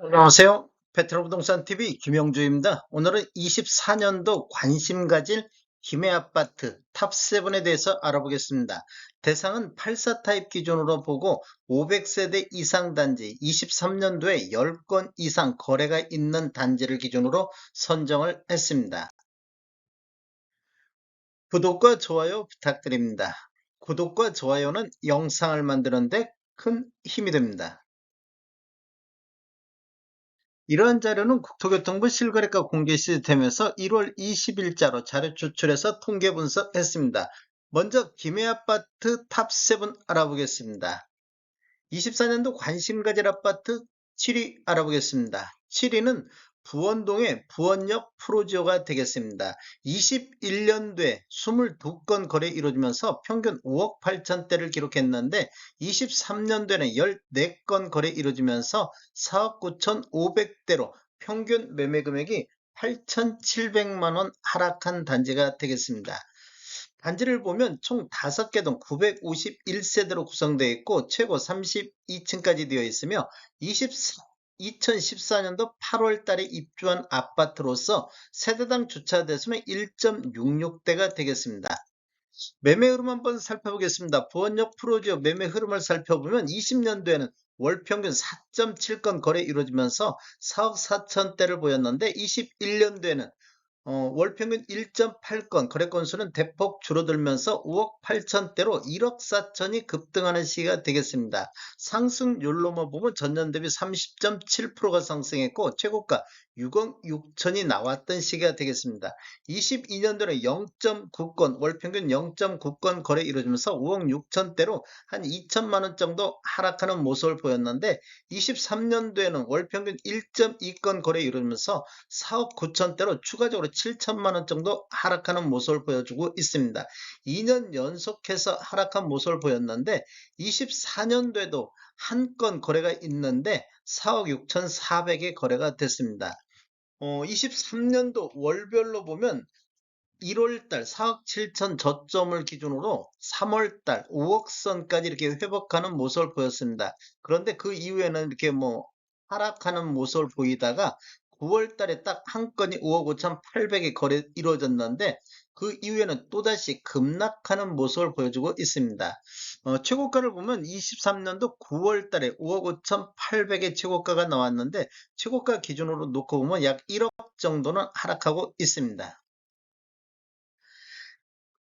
안녕하세요. 베트남부동산TV 김영주입니다. 오늘은 24년도 관심 가질 김해아파트 탑7에 대해서 알아보겠습니다. 대상은 84 타입 기준으로 보고 500세대 이상 단지 23년도에 10건 이상 거래가 있는 단지를 기준으로 선정을 했습니다. 구독과 좋아요 부탁드립니다. 구독과 좋아요는 영상을 만드는데 큰 힘이 됩니다. 이러한 자료는 국토교통부 실거래가 공개 시스템에서 1월 20일자로 자료 추출해서 통계 분석했습니다. 먼저 김해아파트 탑7 알아보겠습니다. 24년도 관심 가질 아파트 7위 알아보겠습니다. 7위는 부원동의 부원역 프로지오가 되겠습니다. 21년도에 22건 거래 이루어지면서 평균 5억 8천대를 기록했는데 23년도에는 14건 거래 이루어지면서 4억 9,500대로 평균 매매 금액이 8,700만 원 하락한 단지가 되겠습니다. 단지를 보면 총 5개 동 951세대로 구성되어 있고 최고 32층까지 되어 있으며 2014년도 8월 달에 입주한 아파트로서 세대당 주차 대수는 1.66대가 되겠습니다. 매매 흐름 한번 살펴보겠습니다. 부원역 프로지오 매매 흐름을 살펴보면 20년도에는 월 평균 4.7건 거래 이루어지면서 4억 4천대를 보였는데 21년도에는 월 평균 1.8건, 거래 건수는 대폭 줄어들면서 5억 8천대로 1억 4천이 급등하는 시기가 되겠습니다. 상승률로만 보면 전년 대비 30.7%가 상승했고 최고가 6억 6천이 나왔던 시기가 되겠습니다. 22년도는 0.9건, 월 평균 0.9건 거래 이루어지면서 5억 6천대로 한 2천만 원 정도 하락하는 모습을 보였는데 23년도에는 월 평균 1.2건 거래 이루어지면서 4억 9천대로 추가적으로 7천만 원 정도 하락하는 모습을 보여주고 있습니다. 2년 연속해서 하락한 모습을 보였는데 24년도에도 한 건 거래가 있는데 4억 6,400의 거래가 됐습니다. 23년도 월별로 보면 1월달 4억 7천 저점을 기준으로 3월달 5억 선까지 이렇게 회복하는 모습을 보였습니다. 그런데 그 이후에는 이렇게 하락하는 모습을 보이다가 9월 달에 딱 한 건이 5억 5,800에 거래 이루어졌는데 그 이후에는 또다시 급락하는 모습을 보여주고 있습니다. 최고가를 보면 23년도 9월 달에 5억 5,800의 최고가가 나왔는데 최고가 기준으로 놓고 보면 약 1억 정도는 하락하고 있습니다.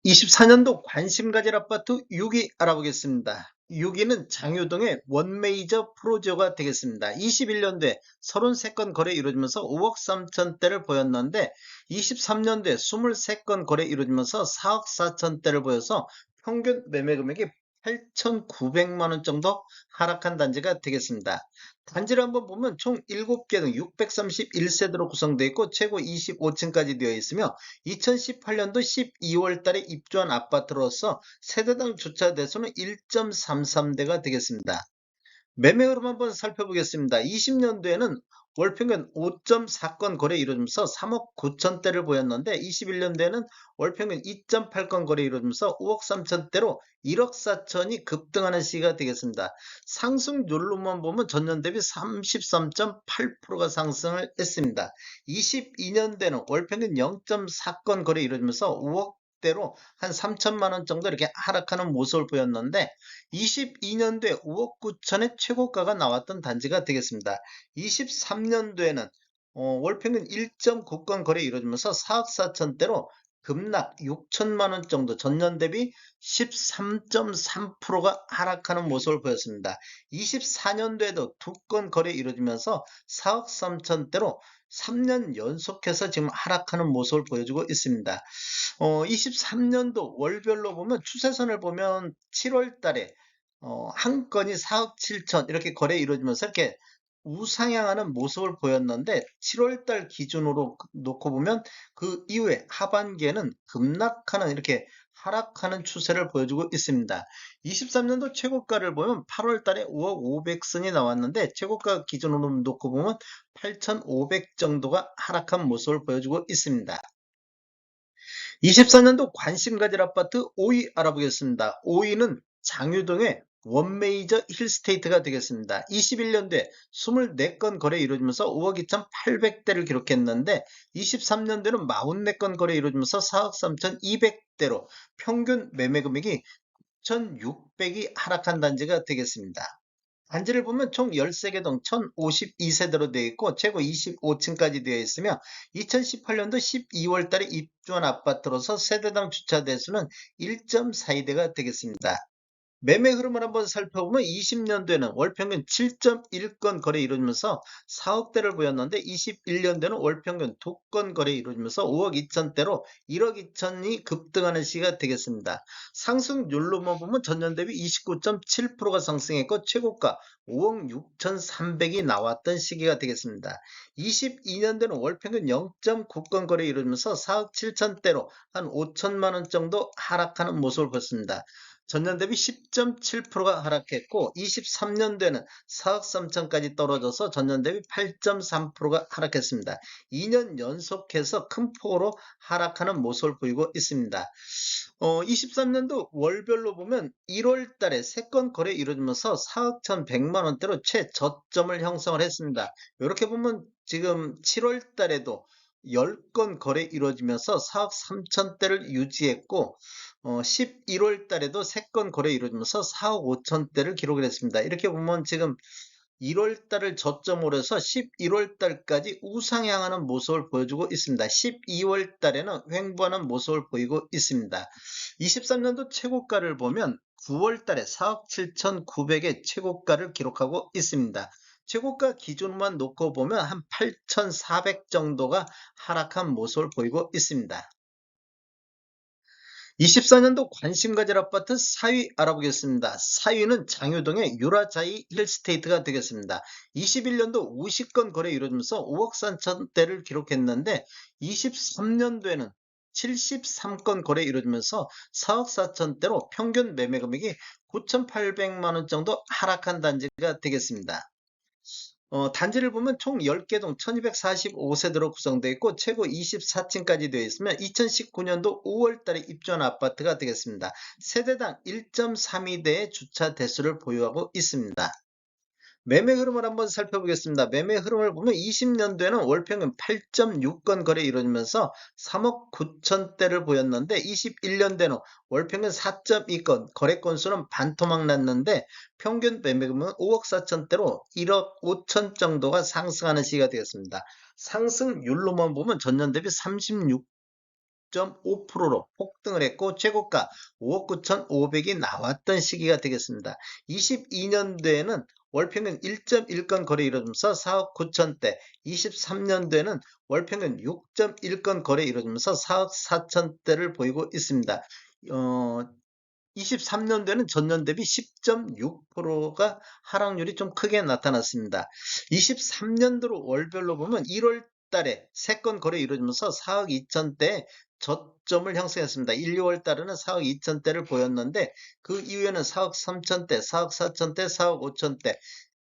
24년도 관심 가질 아파트 6위 알아보겠습니다. 6위는 장유동의 원메이저 프로지오가 되겠습니다. 21년도에 33건 거래 이루어지면서 5억 3천대를 보였는데 23년도에 23건 거래 이루어지면서 4억 4천대를 보여서 평균 매매 금액이 8,900만 원 정도 하락한 단지가 되겠습니다. 단지를 한번 보면 총 7개 등 631세대로 구성되어 있고 최고 25층까지 되어 있으며 2018년도 12월 달에 입주한 아파트로서 세대당 주차 대수는 1.33대가 되겠습니다. 매매 흐름 한번 살펴보겠습니다. 20년도에는 월 평균 5.4건 거래 이루어지면서 3억 9천대를 보였는데 21년도에는 월 평균 2.8건 거래 이루어지면서 5억 3천대로 1억 4천이 급등하는 시기가 되겠습니다. 상승률로만 보면 전년 대비 33.8%가 상승을 했습니다. 22년도에는 월 평균 0.4건 거래 이루어지면서 5억 대로 한 3천만 원 정도 이렇게 하락하는 모습을 보였는데 22년도에 5억 9천의 최고가가 나왔던 단지가 되겠습니다. 23년도에는 월 평균 1.9건 거래 이루어지면서 4억 4천대로 급락 6천만 원 정도 전년 대비 13.3%가 하락하는 모습을 보였습니다. 24년도에도 2건 거래 이루어지면서 4억 3천대로 3년 연속해서 지금 하락하는 모습을 보여주고 있습니다. 23년도 월별로 보면 추세선을 보면 7월 달에 한 건이 4억 7천 이렇게 거래 이루어지면서 이렇게 우상향하는 모습을 보였는데 7월 달 기준으로 놓고 보면 그 이후에 하반기에는 급락하는 이렇게 하락하는 추세를 보여주고 있습니다. 23년도 최고가를 보면 8월 달에 5억 500선이 나왔는데 최고가 기준으로 놓고 보면 8,500 정도가 하락한 모습을 보여주고 있습니다. 24년도 관심 가질 아파트 5위 알아보겠습니다. 5위는 장유동의 원메이저 힐스테이트가 되겠습니다. 21년도에 24건 거래 이루어지면서 5억 2,800대를 기록했는데 23년도에는 44건 거래 이루어지면서 4억 3,200대로 평균 매매 금액이 1,600이 하락한 단지가 되겠습니다. 단지를 보면 총 13개 동 1,052세대로 되어 있고 최고 25층까지 되어 있으며 2018년도 12월 달에 입주한 아파트로서 세대당 주차 대수는 1.42대가 되겠습니다. 매매 흐름을 한번 살펴보면 20년도에는 월 평균 7.1건 거래 이루어지면서 4억대를 보였는데 21년도에는 월 평균 2건 거래 이루어지면서 5억 2천대로 1억 2천이 급등하는 시기가 되겠습니다. 상승률로만 보면 전년 대비 29.7%가 상승했고 최고가 5억 6,300이 나왔던 시기가 되겠습니다. 22년도에는 월 평균 0.9건 거래 이루어지면서 4억 7천대로 한 5천만 원 정도 하락하는 모습을 봤습니다. 전년 대비 10.7%가 하락했고 23년도에는 4억 3천까지 떨어져서 전년 대비 8.3%가 하락했습니다. 2년 연속해서 큰 폭으로 하락하는 모습을 보이고 있습니다. 23년도 월별로 보면 1월 달에 3건 거래 이루어지면서 4억 1,100만 원대로 최저점을 형성을 했습니다. 이렇게 보면 지금 7월 달에도 10건 거래 이루어지면서 4억 3천대를 유지했고 11월 달에도 3건 거래 이루어지면서 4억 5천대를 기록을 했습니다. 이렇게 보면 지금 1월 달을 저점으로 해서 11월 달까지 우상향하는 모습을 보여주고 있습니다. 12월 달에는 횡보하는 모습을 보이고 있습니다. 23년도 최고가를 보면 9월 달에 4억 7,900의 최고가를 기록하고 있습니다. 최고가 기준만 놓고 보면 한 8,400 정도가 하락한 모습을 보이고 있습니다. 24년도 관심 가질 아파트 4위 알아보겠습니다. 4위는 장유동의 유라자이 힐스테이트가 되겠습니다. 21년도 50건 거래 이루어지면서 5억 4천대를 기록했는데 23년도에는 73건 거래 이루어지면서 4억 4천대로 평균 매매 금액이 9,800만 원 정도 하락한 단지가 되겠습니다. 단지를 보면 총 10개 동 1245세대로 구성되어 있고 최고 24층까지 되어 있으며 2019년도 5월 달에 입주한 아파트가 되겠습니다. 세대당 1.32대의 주차 대수를 보유하고 있습니다. 매매 흐름을 한번 살펴보겠습니다. 매매 흐름을 보면 20년도에는 월평균 8.6건 거래 이루어지면서 3억 9천대를 보였는데 21년도에는 월평균 4.2건, 거래 건수는 반토막 났는데 평균 매매금은 5억 4천대로 1억 5천 정도가 상승하는 시기가 되었습니다. 상승률로만 보면 전년 대비 36.5%로 폭등을 했고 최고가 5억 9,500이 나왔던 시기가 되겠습니다. 22년도에는 월평균 1.1건 거래 이루어지면서 4억 9천대, 23년도에는 월평균 6.1건 거래 이루어지면서 4억 4천대를 보이고 있습니다. 23년도에는 전년 대비 10.6%가 하락률이 좀 크게 나타났습니다. 23년도로 월별로 보면 1월 달에 3건 거래 이루어지면서 4억 2천대 저점을 형성했습니다. 1, 2월 달에는 4억 2천대를 보였는데 그 이후에는 4억 3천대, 4억 4천대, 4억 5천대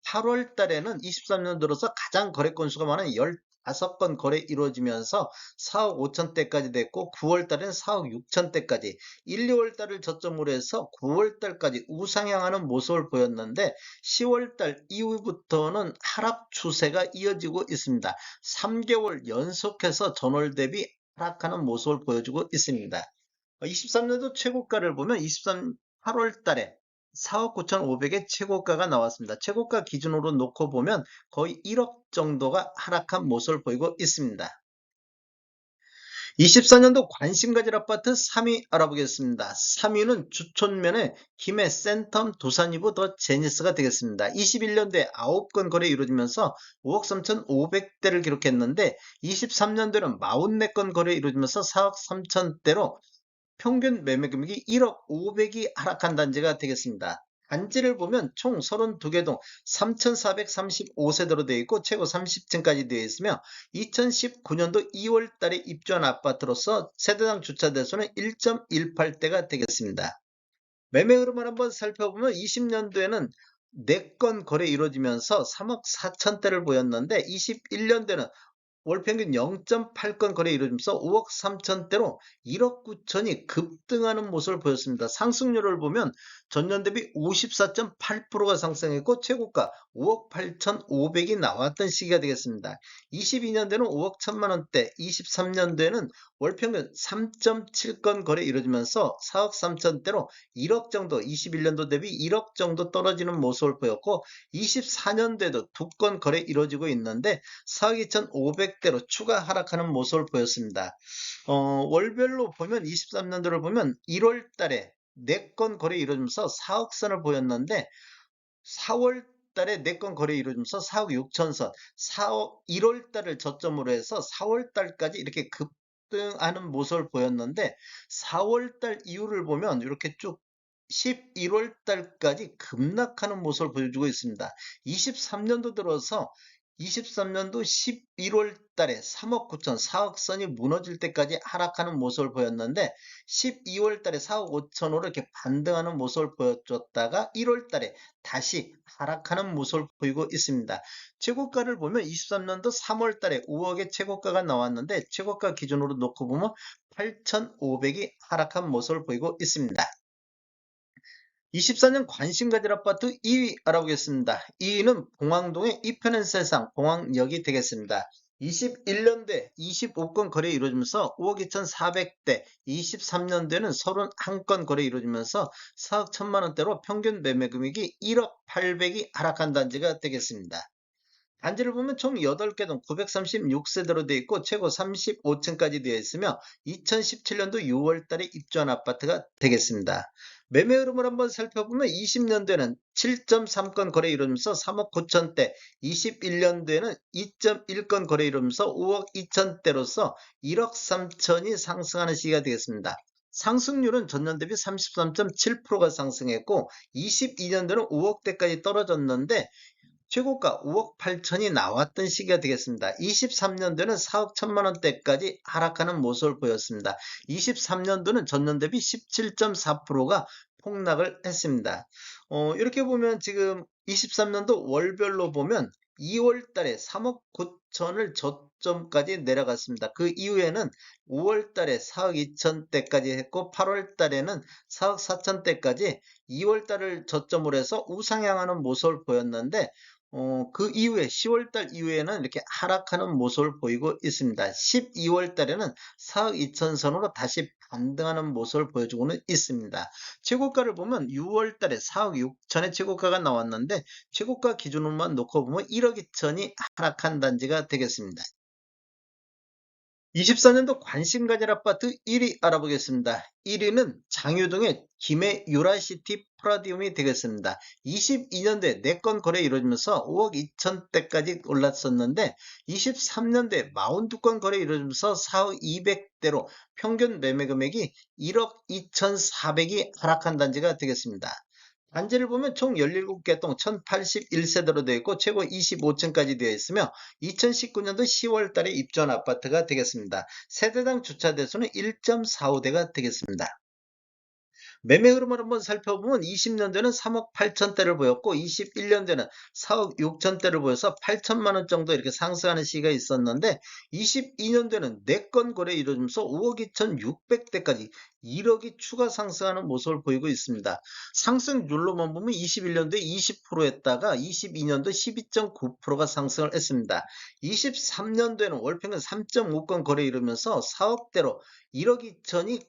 8월 달에는 23년 들어서 가장 거래 건수가 많은 15건 거래 이루어지면서 4억 5천대까지 됐고 9월 달에는 4억 6천대까지 1, 2월 달을 저점으로 해서 9월 달까지 우상향하는 모습을 보였는데 10월 달 이후부터는 하락 추세가 이어지고 있습니다. 3개월 연속해서 전월 대비 하락하는 모습을 보여주고 있습니다. 23년도 최고가를 보면 8월 달에 4억 9,500의 최고가가 나왔습니다. 최고가 기준으로 놓고 보면 거의 1억 정도가 하락한 모습을 보이고 있습니다. 24년도 관심 가질 아파트 3위 알아보겠습니다. 3위는 주촌면의 김해 센텀 두산이브 더 제니스가 되겠습니다. 21년도에 9건 거래 이루어지면서 5억 3,500대를 기록했는데 23년도에는 44건 거래 이루어지면서 4억 3천대로 평균 매매 금액이 1억 500이 하락한 단지가 되겠습니다. 단지를 보면 총 32개 동 3,435세대로 되어 있고 최고 30층까지 되어 있으며 2019년도 2월 달에 입주한 아파트로서 세대당 주차 대수는 1.18대가 되겠습니다. 매매 흐름을 한번 살펴보면 20년도에는 4건 거래 이루어지면서 3억 4천대를 보였는데 21년도에는 월 평균 0.8건 거래 이루어지면서 5억 3천대로 1억 9천이 급등하는 모습을 보였습니다. 상승률을 보면 전년 대비 54.8%가 상승했고 최고가 5억 8천5백이 나왔던 시기가 되겠습니다. 22년도에는 5억 1천만 원대, 23년도에는 월 평균 3.7건 거래 이루어지면서 4억 3천대로 1억 정도, 21년도 대비 1억 정도 떨어지는 모습을 보였고 24년도에도 2건 거래 이루어지고 있는데 4억 2,500대로 추가 하락하는 모습을 보였습니다. 월별로 보면 23년도를 보면 1월 달에 4건 거래 이루어지면서 4억 선을 보였는데 4월 달에 4건 거래 이루어지면서 4억 6천 선, 1월 달을 저점으로 해서 4월 달까지 이렇게 급등하는 모습을 보였는데 4월 달 이후를 보면 이렇게 쭉 11월 달까지 급락하는 모습을 보여주고 있습니다. 23년도 들어서 23년도 11월 달에 3억 9천, 4억 선이 무너질 때까지 하락하는 모습을 보였는데 12월 달에 4억 5천으로 이렇게 반등하는 모습을 보여줬다가 1월 달에 다시 하락하는 모습을 보이고 있습니다. 최고가를 보면 23년도 3월 달에 5억의 최고가가 나왔는데 최고가 기준으로 놓고 보면 8,500이 하락한 모습을 보이고 있습니다. 24년 관심 가질 아파트 2위 알아보겠습니다. 2위는 봉황동의 이편한 세상 봉황역이 되겠습니다. 21년도에 25건 거래 이루어지면서 5억 2,400대, 23년도에는 31건 거래 이루어지면서 4억 1천만 원대로 평균 매매 금액이 1억 8백이 하락한 단지가 되겠습니다. 단지를 보면 총 8개 동 936세대로 되어 있고 최고 35층까지 되어 있으며 2017년도 6월 달에 입주한 아파트가 되겠습니다. 매매 흐름을 한번 살펴보면 20년도에는 7.3건 거래 이루면서 3억 9천대, 21년도에는 2.1건 거래 이루면서 5억 2천대로서 1억 3천이 상승하는 시기가 되겠습니다. 상승률은 전년 대비 33.7%가 상승했고 22년도는 5억대까지 떨어졌는데 최고가 5억 8천이 나왔던 시기가 되겠습니다. 23년도는 4억 1천만 원대까지 하락하는 모습을 보였습니다. 23년도는 전년 대비 17.4%가 폭락을 했습니다. 이렇게 보면 지금 23년도 월별로 보면 2월 달에 3억 9천을 저점까지 내려갔습니다. 그 이후에는 5월 달에 4억 2천대까지 했고 8월 달에는 4억 4천대까지 2월 달을 저점으로 해서 우상향하는 모습을 보였는데 그 이후에 10월달 이후에는 이렇게 하락하는 모습을 보이고 있습니다. 12월 달에는 4억 2천 선으로 다시 반등하는 모습을 보여주고는 있습니다. 최고가를 보면 6월 달에 4억 6천의 최고가가 나왔는데 최고가 기준으로만 놓고 보면 1억 2천이 하락한 단지가 되겠습니다. 24년도 관심 가질 아파트 1위 알아보겠습니다. 1위는 장유동의 김해 유라시티 프라디움이 되겠습니다. 22년도에 4건 거래 이루어지면서 5억 2천대까지 올랐었는데 23년도에 42건 거래 이루어지면서 4억 200대로 평균 매매 금액이 1억 2,400이 하락한 단지가 되겠습니다. 단지를 보면 총 17개 동 1081세대로 되어 있고 최고 25층까지 되어 있으며 2019년도 10월 달에 입주한 아파트가 되겠습니다. 세대당 주차 대수는 1.45대가 되겠습니다. 매매 흐름을 한번 살펴보면 20년도에는 3억 8천대를 보였고 21년도에는 4억 6천대를 보여서 8천만 원 정도 이렇게 상승하는 시기가 있었는데 22년도에는 4건 거래 이루어지면서 5억 2,600대까지 1억이 추가 상승하는 모습을 보이고 있습니다. 상승률로만 보면 21년도에 20%였다가 22년도 12.9%가 상승을 했습니다. 23년도에는 월평균 3.5건 거래 이루면서 4억대로 1억 2천이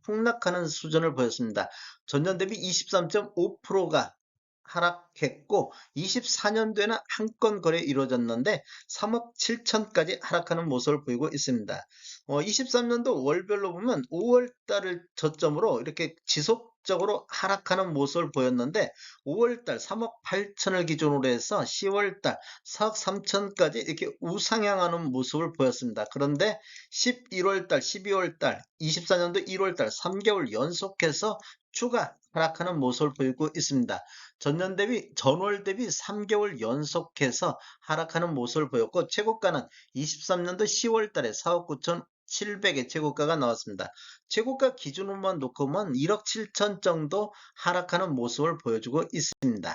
폭락하는 수준을 보였습니다. 전년 대비 23.5%가 하락했고 24년도에는 한 건 거래 이루어졌는데 3억 7천까지 하락하는 모습을 보이고 있습니다. 23년도 월별로 보면 5월 달을 저점으로 이렇게 지속적으로 하락하는 모습을 보였는데 5월 달 3억 8천을 기준으로 해서 10월 달 4억 3천까지 이렇게 우상향하는 모습을 보였습니다. 그런데 11월 달, 12월 달, 24년도 1월 달 3개월 연속해서 추가 하락하는 모습을 보이고 있습니다. 전월 대비 3개월 연속해서 하락하는 모습을 보였고 최고가는 23년도 10월 달에 4억 9천 7백의 최고가가 나왔습니다. 최고가 기준으로만 놓고 보면 1억 7천 정도 하락하는 모습을 보여주고 있습니다.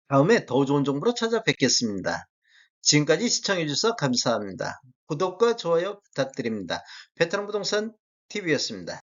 다음에 더 좋은 정보로 찾아뵙겠습니다. 지금까지 시청해주셔서 감사합니다. 구독과 좋아요 부탁드립니다. 베테랑 부동산 TV였습니다.